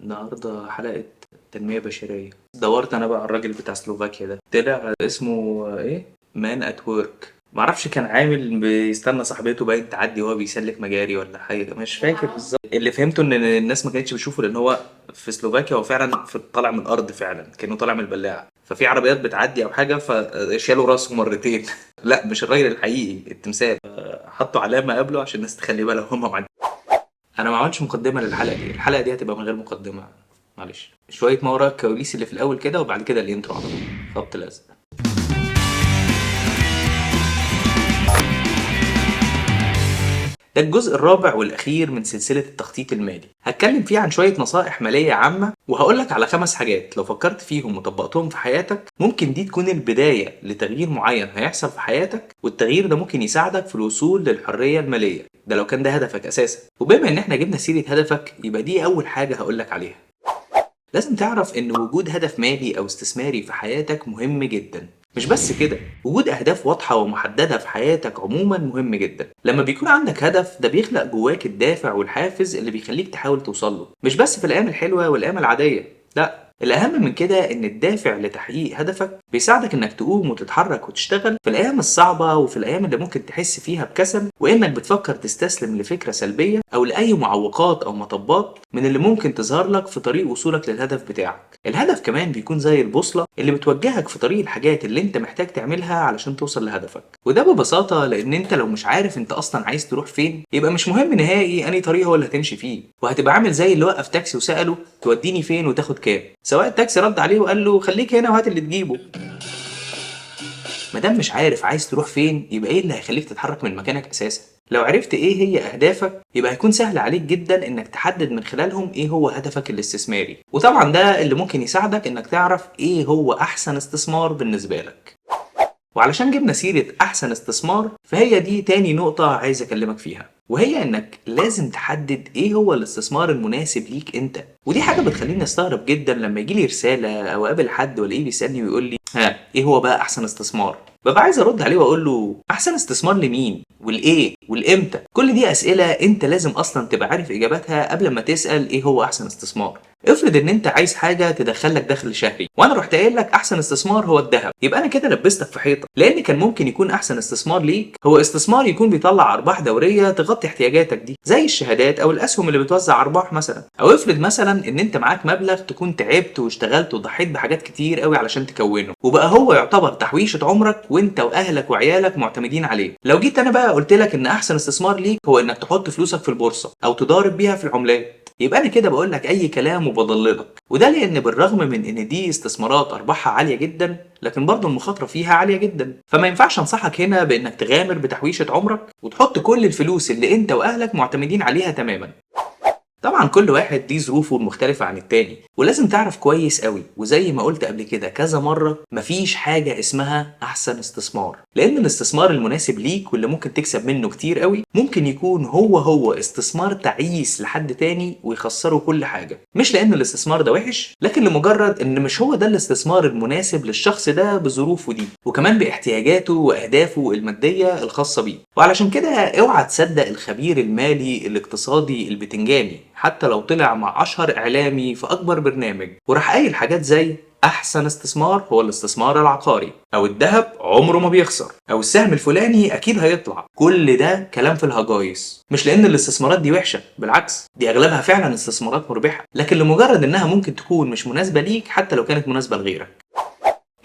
النهارده حلقة تنمية بشرية. دورت انا بقى على الراجل بتاع سلوفاكيا ده، طلع اسمه ايه، مان ات ورك. معرفش كان عامل بيستنى صاحبته باين تعدي وهو بيسلك مجاري ولا حاجة، مش فاكر بالظبط. اللي فهمته ان الناس ما كانتش بتشوفه لان هو في سلوفاكيا هو فعلا في طالع من الارض، فعلا كانه طالع من البلاعة، ففي عربيات بتعدي او حاجة فشالوا راسه مرتين. لا مش الراجل الحقيقي، التمثال. حطوا علامة قبله عشان الناس تخلي بالها هم معديين. انا ما عملتش مقدمه للحلقه دي، الحلقه دي هتبقى من غير مقدمه. معلش، شويه ما وراء الكواليس اللي في الاول كده، وبعد كده الانترو على طول خبط لازق. ده الجزء الرابع والاخير من سلسله التخطيط المالي. هتكلم فيه عن شويه نصائح ماليه عامه، وهقولك على 5 حاجات لو فكرت فيهم وطبقتهم في حياتك ممكن دي تكون البدايه لتغيير معين هيحصل في حياتك، والتغيير ده ممكن يساعدك في الوصول للحريه الماليه. ده لو كان ده هدفك اساسا. وبما ان احنا جبنا سيره هدفك، يبقى دي اول حاجه هقولك عليها. لازم تعرف ان وجود هدف مالي او استثماري في حياتك مهم جدا. مش بس كده، وجود اهداف واضحة ومحددة في حياتك عموما مهم جدا. لما بيكون عندك هدف ده بيخلق جواك الدافع والحافز اللي بيخليك تحاول توصله، مش بس في الايام الحلوة والايام العادية. لا، الأهم من كده إن الدافع لتحقيق هدفك بيساعدك إنك تقوم وتتحرك وتشتغل في الأيام الصعبة وفي الأيام اللي ممكن تحس فيها بكسل، وإنك بتفكر تستسلم لفكرة سلبية أو لأي معوقات أو مطبات من اللي ممكن تظهر لك في طريق وصولك للهدف بتاعك. الهدف كمان بيكون زي البوصلة اللي بتوجهك في طريق الحاجات اللي أنت محتاج تعملها علشان توصل لهدفك. وده ببساطة لأن أنت لو مش عارف أنت أصلا عايز تروح فين، يبقى مش مهم نهائي أنهي طريق هو اللي هتمشي فيه، وهتبقى عامل زي اللي وقف تاكسي وسأله توديني فين وتاخد كام. سواق التاكسي رد عليه وقال له خليك هنا وهات اللي تجيبه. مادام مش عارف عايز تروح فين، يبقى ايه اللي هيخليك تتحرك من مكانك اساسا؟ لو عرفت ايه هي اهدافك، يبقى هيكون سهل عليك جدا انك تحدد من خلالهم ايه هو هدفك الاستثماري، وطبعا ده اللي ممكن يساعدك انك تعرف ايه هو احسن استثمار بالنسبة لك. وعلشان جبنا سيرة أحسن استثمار، فهي دي تاني نقطة عايز أكلمك فيها، وهي إنك لازم تحدد إيه هو الاستثمار المناسب ليك أنت. ودي حاجة بتخليني أستغرب جدا لما يجيلي رسالة أو أقابل حد ولاقيه بيسألني ويقول لي ها إيه هو بقى أحسن استثمار. ببقى عايز أرد عليه وأقول له أحسن استثمار لمين والإيه والإمتى. كل دي أسئلة أنت لازم أصلا تبقى عارف إجاباتها قبل ما تسأل إيه هو أحسن استثمار. افرض ان انت عايز حاجه تدخلك دخل شهري، وانا رحت قايل لك احسن استثمار هو الذهب، يبقى انا كده لبستك في حيطه. لان كان ممكن يكون احسن استثمار ليك هو استثمار يكون بيطلع ارباح دوريه تغطي احتياجاتك دي، زي الشهادات او الاسهم اللي بتوزع ارباح مثلا. او افرض مثلا ان انت معاك مبلغ تكون تعبت واشتغلت وضحيت بحاجات كتير قوي علشان تكونه، وبقى هو يعتبر تحويشه عمرك وانت واهلك وعيالك معتمدين عليه. لو جيت انا بقى قلت لك ان احسن استثمار ليك هو انك تحط فلوسك في البورصه او تضارب بيها في العملات، يبقى انا كده بقول لك اي كلام وبضللك. وده لان بالرغم من ان دي استثمارات ارباحها عاليه جدا، لكن برضه المخاطره فيها عاليه جدا. فما ينفعش انصحك هنا بانك تغامر بتحويشه عمرك وتحط كل الفلوس اللي انت واهلك معتمدين عليها تماما. طبعا كل واحد ليه ظروفه المختلفة عن التاني، ولازم تعرف كويس قوي، وزي ما قلت قبل كده كذا مرة، مفيش حاجة اسمها احسن استثمار. لان الاستثمار المناسب ليك واللي ممكن تكسب منه كتير قوي ممكن يكون هو استثمار تعيس لحد تاني ويخسره كل حاجة. مش لان الاستثمار ده وحش، لكن لمجرد ان مش هو ده الاستثمار المناسب للشخص ده بظروفه دي، وكمان باحتياجاته واهدافه المادية الخاصة بيه. وعلشان كده اوعى تصدق الخبير المالي الاقتصادي البتنجاني حتى لو طلع مع اشهر اعلامي في اكبر برنامج وراح قايل حاجات زي احسن استثمار هو الاستثمار العقاري، او الذهب عمره ما بيخسر، او السهم الفلاني اكيد هيطلع. كل ده كلام في الهجايس، مش لان الاستثمارات دي وحشه، بالعكس دي اغلبها فعلا استثمارات مربحه، لكن لمجرد انها ممكن تكون مش مناسبه ليك حتى لو كانت مناسبه لغيرك.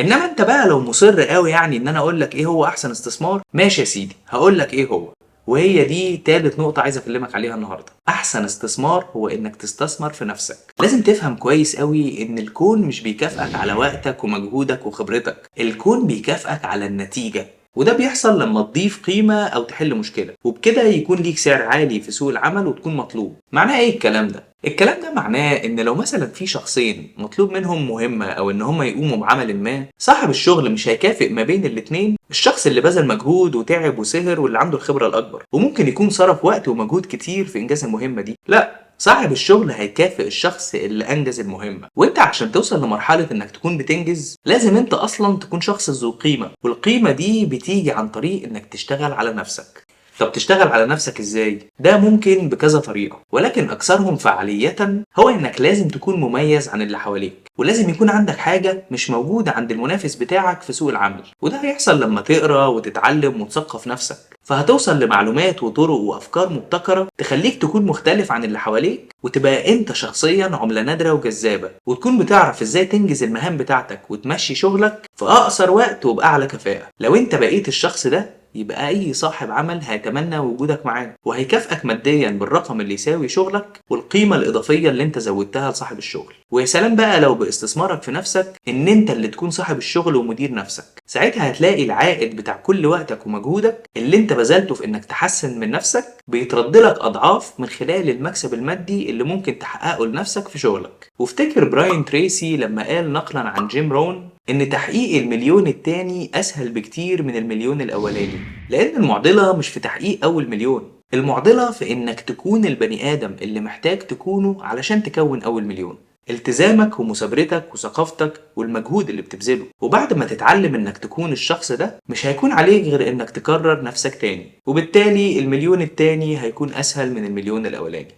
انما انت بقى لو مصر قوي يعني ان انا اقول لك ايه هو احسن استثمار، ماشي يا سيدي هقول لك ايه هو. وهي دي تالت نقطة عايز اكلمك عليها النهاردة. احسن استثمار هو انك تستثمر في نفسك. لازم تفهم كويس قوي ان الكون مش بيكافئك على وقتك ومجهودك وخبرتك، الكون بيكافئك على النتيجة. وده بيحصل لما تضيف قيمة او تحل مشكلة، وبكده يكون ليك سعر عالي في سوق العمل وتكون مطلوب. معناه ايه الكلام ده؟ الكلام ده معناه ان لو مثلا في شخصين مطلوب منهم مهمة او ان هم يقوموا بعمل ما، صاحب الشغل مش هيكافئ ما بين الاتنين الشخص اللي بذل مجهود وتعب وسهر واللي عنده الخبرة الاكبر وممكن يكون صرف وقت ومجهود كتير في انجاز المهمة دي. لا، صاحب الشغل هيكافئ الشخص اللي انجز المهمة. وانت عشان توصل لمرحلة انك تكون بتنجز لازم انت اصلا تكون شخص ذو قيمة، والقيمة دي بتيجي عن طريق انك تشتغل على نفسك. طب تشتغل على نفسك ازاي؟ ده ممكن بكذا طريقة، ولكن اكثرهم فعالية هو انك لازم تكون مميز عن اللي حواليك، ولازم يكون عندك حاجة مش موجودة عند المنافس بتاعك في سوق العمل. وده هيحصل لما تقرا وتتعلم وتثقف نفسك، فهتوصل لمعلومات وطرق وافكار مبتكرة تخليك تكون مختلف عن اللي حواليك، وتبقى انت شخصيا عملة نادرة وجذابة، وتكون بتعرف ازاي تنجز المهام بتاعتك وتمشي شغلك في اقصر وقت وباعلى كفاءة. لو انت بقيت الشخص ده، يبقى أي صاحب عمل هيتمنى وجودك معاه، وهيكافئك ماديا بالرقم اللي يساوي شغلك والقيمة الإضافية اللي انت زودتها لصاحب الشغل. ويا سلام بقى لو باستثمارك في نفسك ان انت اللي تكون صاحب الشغل ومدير نفسك، ساعتها هتلاقي العائد بتاع كل وقتك ومجهودك اللي انت بذلته في انك تحسن من نفسك بيترد لك أضعاف من خلال المكسب المادي اللي ممكن تحققه لنفسك في شغلك. وافتكر براين تريسي لما قال نقلا عن جيم رون إن تحقيق المليون التاني أسهل بكتير من المليون الأولاني، لأن المعضلة مش في تحقيق أول مليون، المعضلة في إنك تكون البني آدم اللي محتاج تكونه علشان تكون أول مليون. التزامك ومثابرتك وثقافتك والمجهود اللي بتبذله، وبعد ما تتعلم إنك تكون الشخص ده مش هيكون عليك غير إنك تكرر نفسك تاني، وبالتالي المليون التاني هيكون أسهل من المليون الأولاني.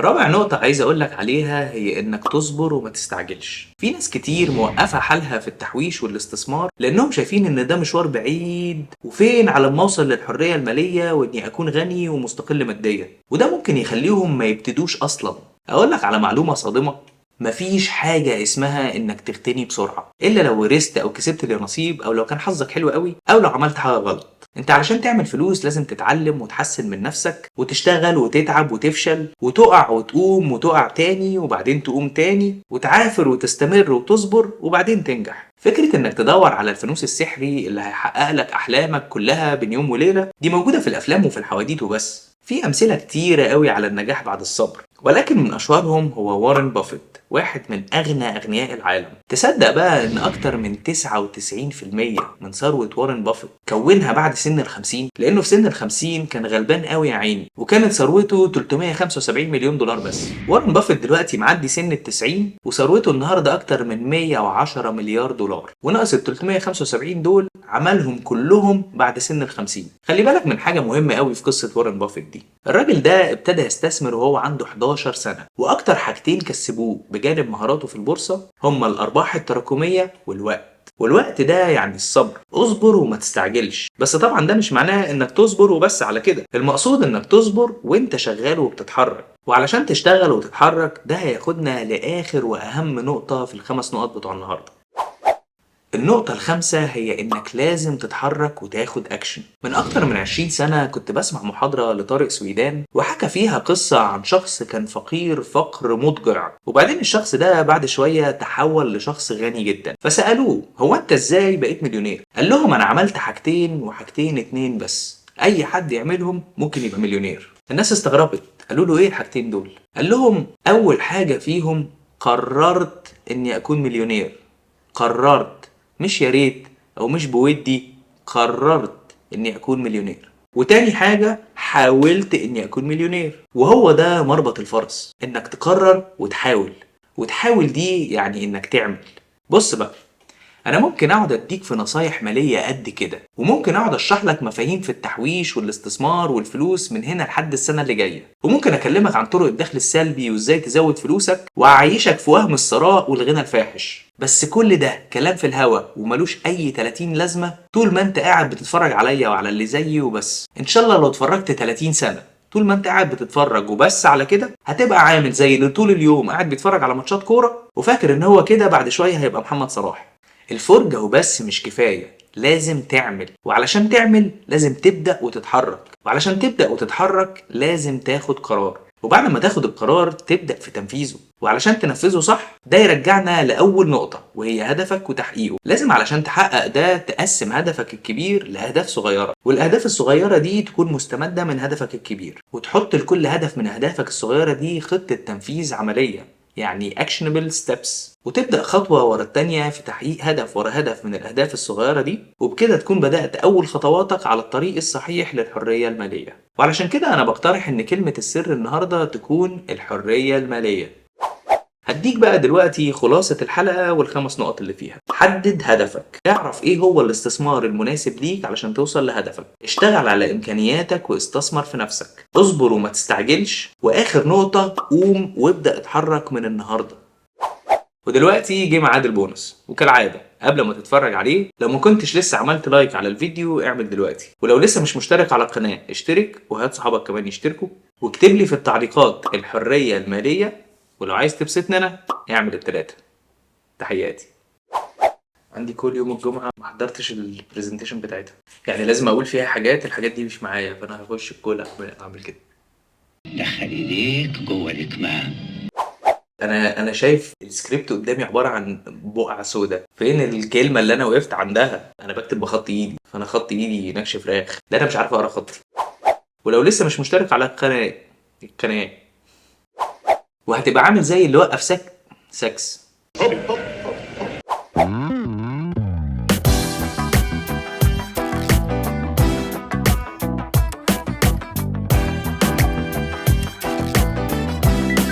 رابع نقطة عايز أقولك عليها هي إنك تصبر وما تستعجلش. في ناس كتير موقفة حالها في التحويش والاستثمار لأنهم شايفين إن ده مشوار بعيد، وفين على ما أوصل للحرية المالية وإني أكون غني ومستقل ماديا، وده ممكن يخليهم ما يبتدوش أصلا. أقولك على معلومة صادمة، مفيش حاجة اسمها إنك تغتني بسرعة إلا لو ورثت أو كسبت النصيب، أو لو كان حظك حلو قوي، أو لو عملت حاجة غلط. انت علشان تعمل فلوس لازم تتعلم وتحسن من نفسك وتشتغل وتتعب وتفشل وتقع وتقوم وتقع تاني وبعدين تقوم تاني وتعافر وتستمر وتصبر وبعدين تنجح. فكرة انك تدور على الفانوس السحري اللي هيحقق لك احلامك كلها بين يوم وليلة دي موجودة في الافلام وفي الحواديت وبس. في امثلة كتيرة قوي على النجاح بعد الصبر، ولكن من اشهرهم هو وارن بافيت، واحد من اغنى اغنياء العالم. تصدق بقى ان اكتر من 99% من ثروة وارن بافيت كونها بعد سن ال50، لانه في سن ال50 كان غلبان قوي يا عيني، وكانت ثروته 375 مليون دولار بس. وارن بافيت دلوقتي معدي سن ال90 وثروته النهارده اكتر من 110 مليار دولار، وناقص ال 375 دول عملهم كلهم بعد سن ال50. خلي بالك من حاجة مهمة قوي في قصة وارن بافيت دي، الراجل ده ابتدى يستثمر وهو عنده 11 سنة، واكتر حاجتين كسبوه بجانب مهاراته في البورصة هما الارباح التراكمية والوقت ده يعني الصبر. اصبر وما تستعجلش، بس طبعا ده مش معناه انك تصبر وبس على كده، المقصود انك تصبر وانت شغال وبتتحرك. وعلشان تشتغل وتتحرك ده هياخدنا لاخر واهم نقطة في ال5 نقط بتوع النهاردة. النقطة الخامسة هي إنك لازم تتحرك وتاخد أكشن. من أكتر من 20 سنة كنت بسمع محاضرة لطارق سويدان، وحكى فيها قصة عن شخص كان فقير فقر مضجع، وبعدين الشخص ده بعد شوية تحول لشخص غني جدا. فسألوه هو أنت إزاي بقيت مليونير؟ قال لهم أنا عملت حاجتين وحاجتين اتنين بس، أي حد يعملهم ممكن يبقى مليونير. الناس استغربت، قالوا له إيه الحاجتين دول؟ قال لهم أول حاجة فيهم قررت إني أكون مليونير. قررت، مش يا ريت او مش بودي، قررت اني اكون مليونير. وتاني حاجة حاولت اني اكون مليونير. وهو ده مربط الفرس، انك تقرر وتحاول دي يعني انك تعمل. بص بقى، انا ممكن اقعد اديك في نصايح مالية قد كده، وممكن اقعد اشرح لك مفاهيم في التحويش والاستثمار والفلوس من هنا لحد السنة اللي جاية، وممكن اكلمك عن طرق الدخل السلبي وازاي تزود فلوسك واعيشك في وهم الثراء والغنى الفاحش. بس كل ده كلام في الهوا وملوش اي 30 لازمة طول ما انت قاعد بتتفرج عليا وعلى اللي زيي وبس. ان شاء الله لو اتفرجت 30 سنة طول ما انت قاعد بتتفرج وبس على كده، هتبقى عامل زي اللي طول اليوم قاعد بيتفرج على ماتشات كورة وفاكر ان هو كده بعد شوية هيبقى محمد صلاح. الفرجة وبس مش كفاية، لازم تعمل، وعلشان تعمل لازم تبدأ وتتحرك، وعلشان تبدأ وتتحرك لازم تاخد قرار، وبعد ما تاخد القرار تبدأ في تنفيذه. وعلشان تنفذه صح ده يرجعنا لأول نقطة، وهي هدفك وتحقيقه. لازم علشان تحقق ده تقسم هدفك الكبير لأهداف صغيرة، والأهداف الصغيرة دي تكون مستمدة من هدفك الكبير، وتحط لكل هدف من أهدافك الصغيرة دي خطة تنفيذ عملية، يعني actionable steps، وتبدأ خطوة ورا التانية في تحقيق هدف ورا هدف من الأهداف الصغيرة دي، وبكده تكون بدأت أول خطواتك على الطريق الصحيح للحرية المالية. وعلشان كده أنا بقترح إن كلمة السر النهاردة تكون الحرية المالية. هديك بقى دلوقتي خلاصة الحلقة والخمس نقط اللي فيها. حدد هدفك، اعرف ايه هو الاستثمار المناسب ليك علشان توصل لهدفك، اشتغل على امكانياتك واستثمر في نفسك، اصبر وما تستعجلش، واخر نقطة قوم وابدأ اتحرك من النهاردة. ودلوقتي جه ميعاد البونص، وكالعادة قبل ما تتفرج عليه لو ما كنتش لسه عملت لايك على الفيديو اعمل دلوقتي، ولو لسه مش مشترك على القناة اشترك وهات صحابك كمان يشتركوا، واكتب لي في التعليقات الحرية المالية، ولو عايز تبسطني انا اعمل التلاتة. تحياتي. عندي كل يوم الجمعة ما حضرتش البرزنتيشن بتاعتها، يعني لازم اقول فيها حاجات، الحاجات دي مش معايا، فانا هخش الكل اعمل كده. دخل ايديك جوه الكمام. انا شايف السكريبت قدامي عباره عن بقعه سودا، فين الكلمه اللي انا وقفت عندها؟ انا بكتب بخط ايدي، فانا خط ايدي نكش فراخ، ده انا مش عارف اقرا خطي. ولو لسه مش مشترك على القناه وهتبقى عامل زي اللي وقف سكس.